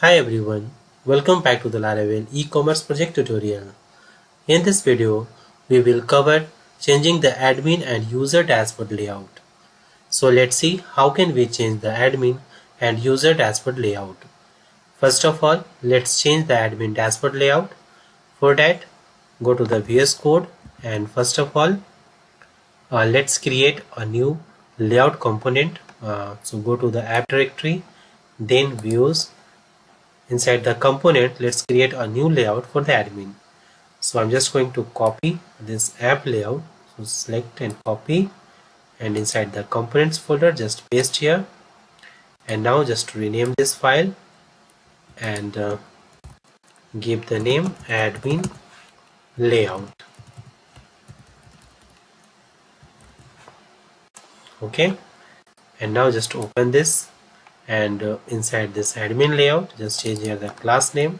Hi everyone, welcome back to the Laravel E-Commerce project tutorial. In this video, we will cover changing the admin and user dashboard layout. So let's see how can we change the admin and user dashboard layout. First of all, let's change the admin dashboard layout. For that, go to the VS Code and first of all, let's create a new layout component. So go to the app directory, then views. Inside the component, let's create a new layout for the admin. So I'm just going to copy this app layout. So select and copy, and inside the components folder just paste here, and now just rename this file and give the name admin layout. Okay, and now just open this, and inside this admin layout just change here the class name,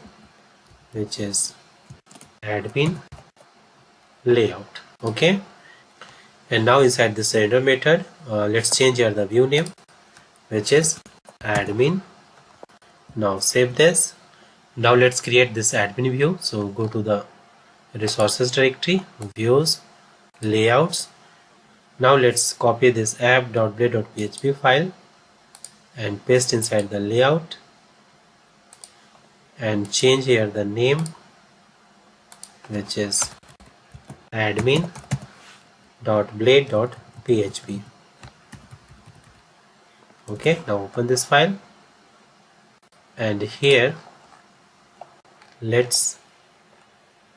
which is admin layout. Okay, and now inside this render method, let's change here the view name, which is admin. Now save this. Now let's create this admin view. So go to the resources directory, views, layouts. Now let's copy this app.blade.php file and paste inside the layout and change here the name, which is admin.blade.php. Okay, now open this file, and here let's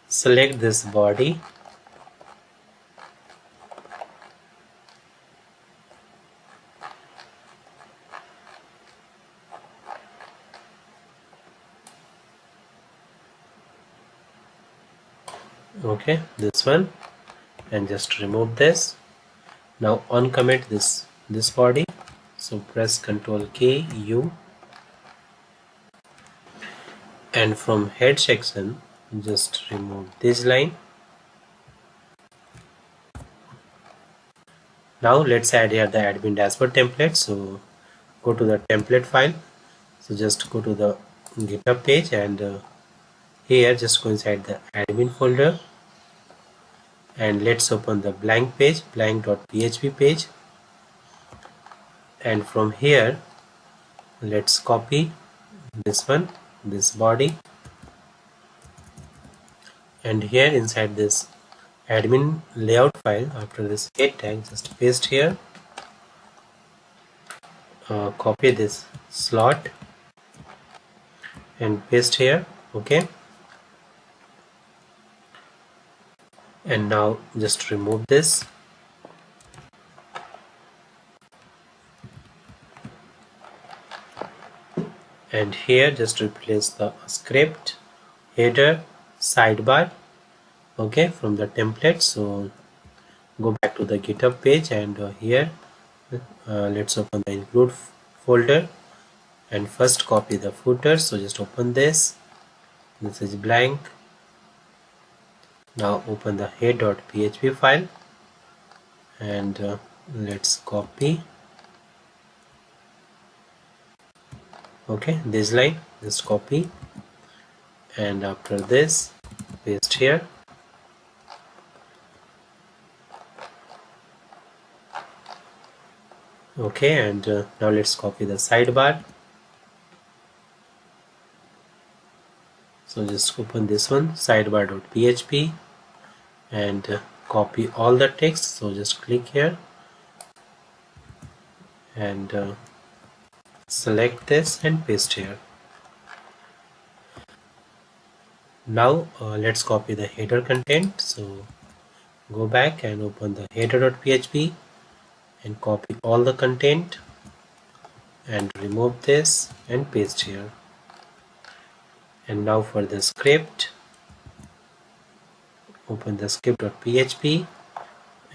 select this body okay, this one, and just remove this. Now uncomment this body, so press Ctrl K U, and from head section just remove this line. Now let's add here the admin dashboard template. So go to the template file, so just go to the GitHub page, and here just go inside the admin folder, and let's open the blank page, blank.php page, and from here let's copy this one, this body, and here inside this admin layout file, after this head tag just paste here, copy this slot and paste here. Okay, and now just remove this, and here just replace the script header sidebar, okay, from the template. So go back to the GitHub page, and here let's open the include folder and first copy the footer. So just open this is blank. Now open the head.php file, and let's copy, okay, this line, just copy, and after this paste here. Okay, and now let's copy the sidebar. So just open this one, sidebar.php, and copy all the text. So just click here and select this and paste here. Now let's copy the header content. So go back and open the header.php and copy all the content and remove this and paste here. And now for the script, open the script.php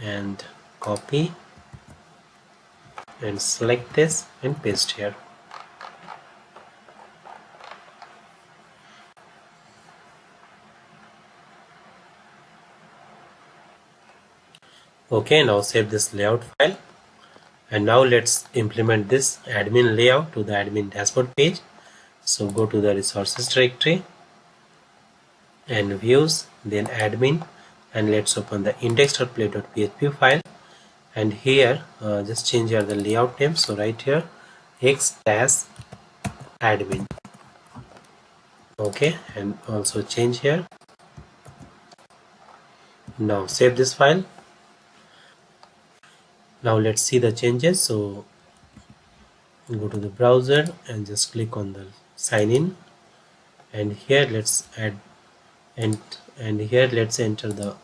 and copy and select this and paste here. Okay, now save this layout file, and now let's implement this admin layout to the admin dashboard page. So go to the resources directory and views, then admin, and let's open the index.blade.php file. And here just change here the layout name. So right here x-admin. Okay, and also change here. Now save this file. Now let's see the changes. So go to the browser and just click on the sign in, and here let's add and here let's enter the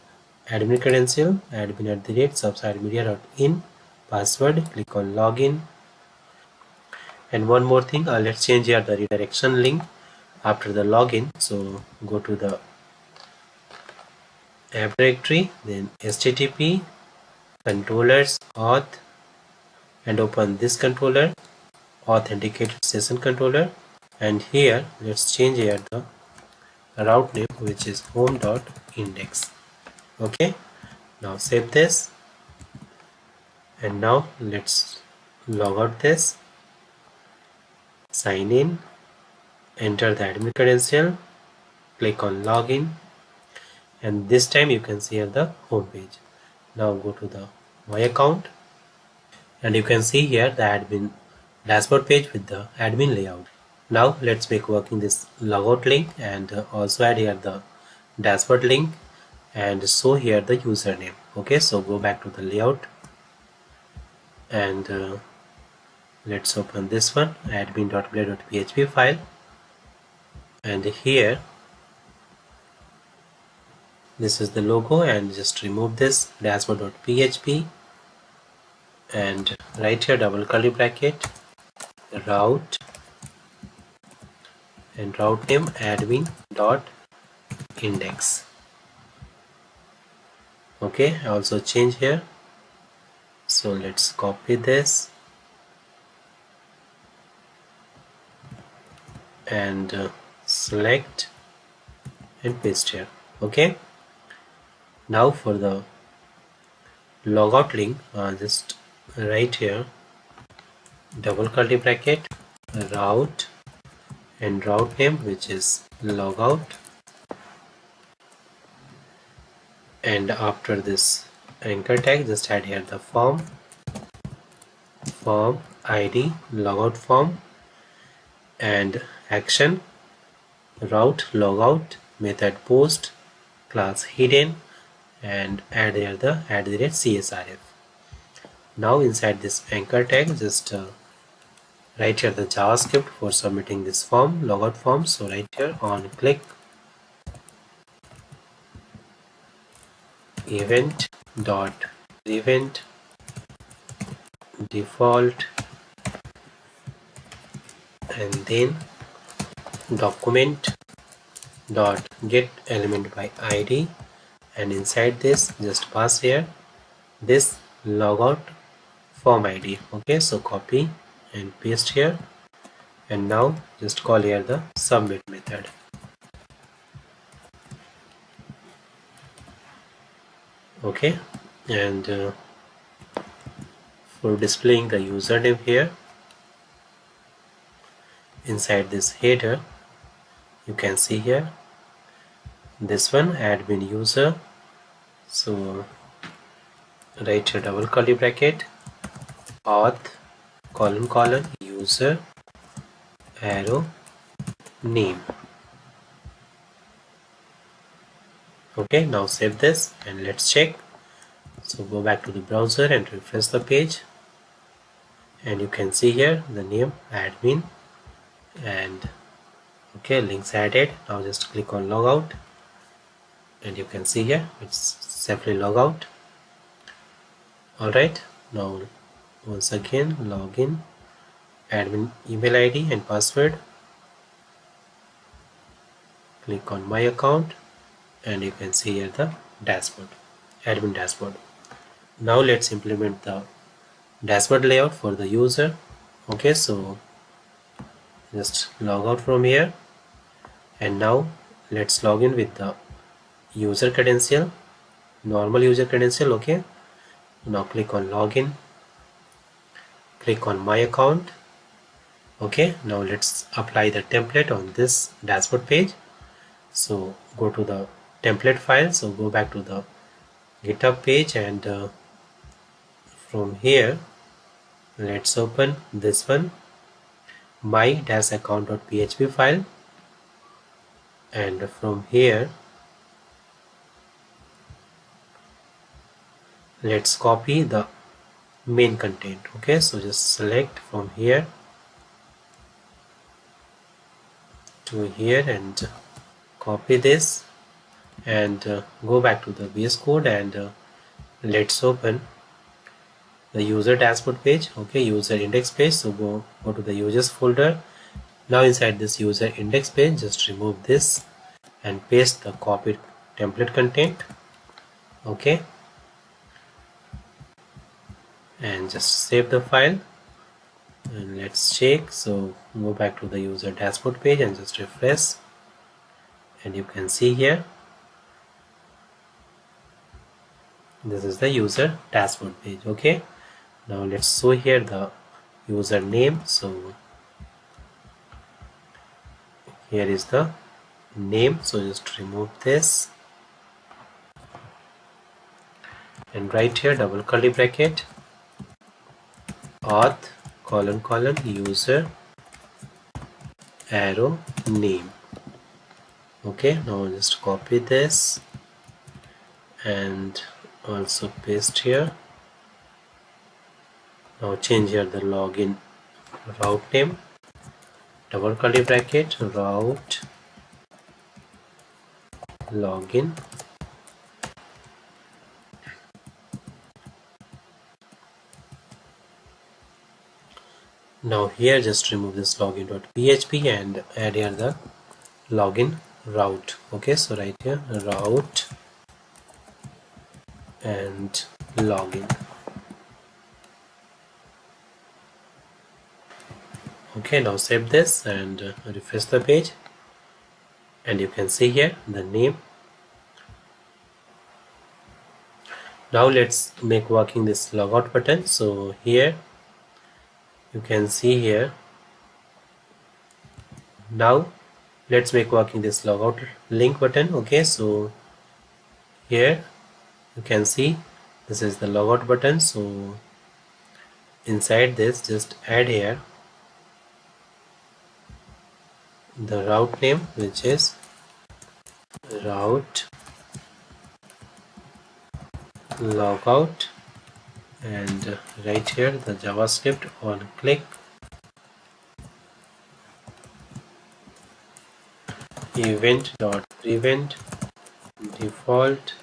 admin credential, admin@surfsidemedia.in, password, click on login. And one more thing, let's change here the redirection link after the login. So go to the app directory, then http controllers auth, and open this controller, authenticated session controller, and here let's change here the route name, which is home.index. Okay, now save this, and now let's log out this, sign in, enter the admin credential, click on login, and this time you can see here the home page. Now go to the my account, and you can see here the admin dashboard page with the admin layout. Now let's make working this logout link, and also add here the dashboard link and show here the username. Okay, so go back to the layout, and let's open this one, admin.blade.php file, and here this is the logo, and just remove this dashboard.php, and right here double curly bracket, route, and route name admin.index. Okay, also change here. So let's copy this and select and paste here. Okay, now for the logout link, just right here double curly bracket, route, and route name, which is logout, and after this anchor tag just add here the form id, logout form, and action, route logout, method post, class hidden, and add here the @CSRF. Now inside this anchor tag just write here the JavaScript for submitting this form, logout form. So right here on click event dot event default, and then document dot get element by id, and inside this just pass here this logout form id. Okay, so copy and paste here, and now just call here the submit method. Okay, and for displaying the username here inside this header, you can see here this one admin user. So write here double curly bracket, auth colon user arrow name. Okay, now save this and let's check. So go back to the browser and refresh the page, and you can see here the name admin, and okay, links added. Now just click on logout, and you can see here it's safely logout. Alright, now once again login, admin email id and password, click on my account, and you can see here the dashboard, admin dashboard. Now let's implement the dashboard layout for the user. Okay, so just log out from here, and now let's log in with the user credential, normal user credential. Okay, now click on login, click on my account, Okay, now let's apply the template on this dashboard page. So go to the template file, so go back to the GitHub page, and from here let's open this one, my-account.php file, and from here let's copy the main content. Okay, so just select from here to here and copy this, and go back to the VS Code, and let's open the user dashboard page. Okay, user index page. So go to the users folder. Now inside this user index page, just remove this and paste the copied template content. Okay, and just save the file, and let's check. So go back to the user dashboard page and just refresh, and you can see here this is the user dashboard page. Okay, now let's show here the user name. So here is the name, so just remove this and write here double curly bracket auth colon user arrow name. Okay, now just copy this and also paste here. Now change here the login route name, double curly bracket route login. Now here just remove this login.php and add here the login route. Okay, so right here route and login. Okay, now save this and refresh the page, and you can see here the name. Now let's make working this logout button. So here you can see here, now let's make working this logout link button. Okay, so here you can see this is the logout button. So inside this just add here the route name, which is route logout, and right here the JavaScript on click event.prevent default,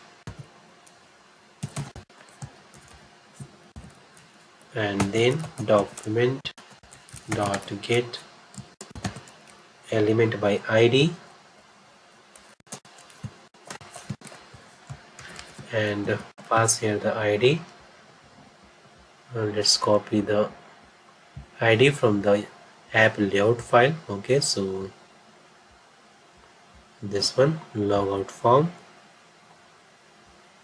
and then document.get element by ID, and pass here the ID. Let's copy the ID from the AppLayout file. Okay, so this one logout form,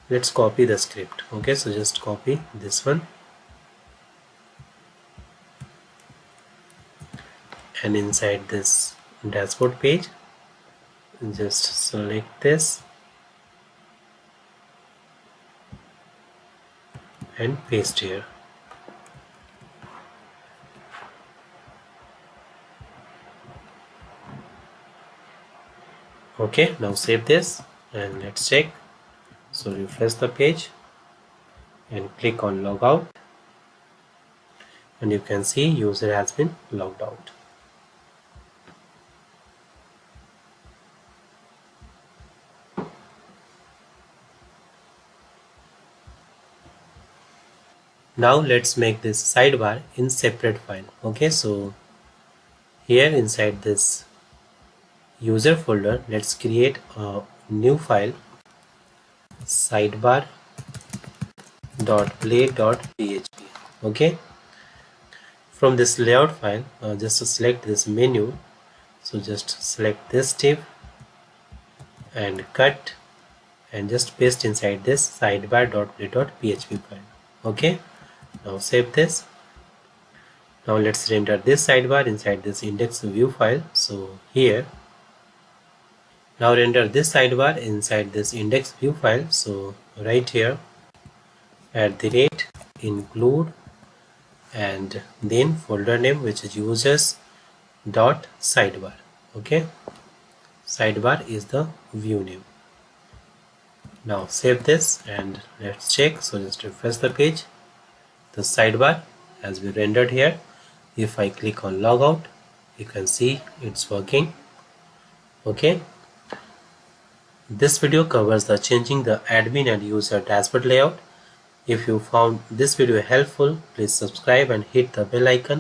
let's copy the script. Okay, so just copy this one, and inside this dashboard page just select this and paste here. Okay, now save this and let's check. So refresh the page and click on logout, and you can see user has been logged out. Now let's make this sidebar in separate file. Okay, so here inside this user folder, let's create a new file, sidebar.blade.php. Okay, from this layout file, just to select this menu, so just select this div and cut and just paste inside this sidebar.blade.php file. Okay, now save this. Now let's render this sidebar inside this index view file. So here, now render this sidebar inside this index view file. So right here, @include and then folder name, which is users.sidebar. Okay, sidebar is the view name. Now save this and let's check. So just refresh the page. The sidebar has been rendered here. If I click on logout, you can see it's working. Okay, this video covers the changing the admin and user dashboard layout. If you found this video helpful, please subscribe and hit the bell icon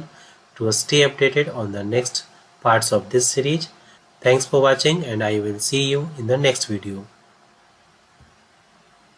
to stay updated on the next parts of this series. Thanks for watching, and I will see you in the next video.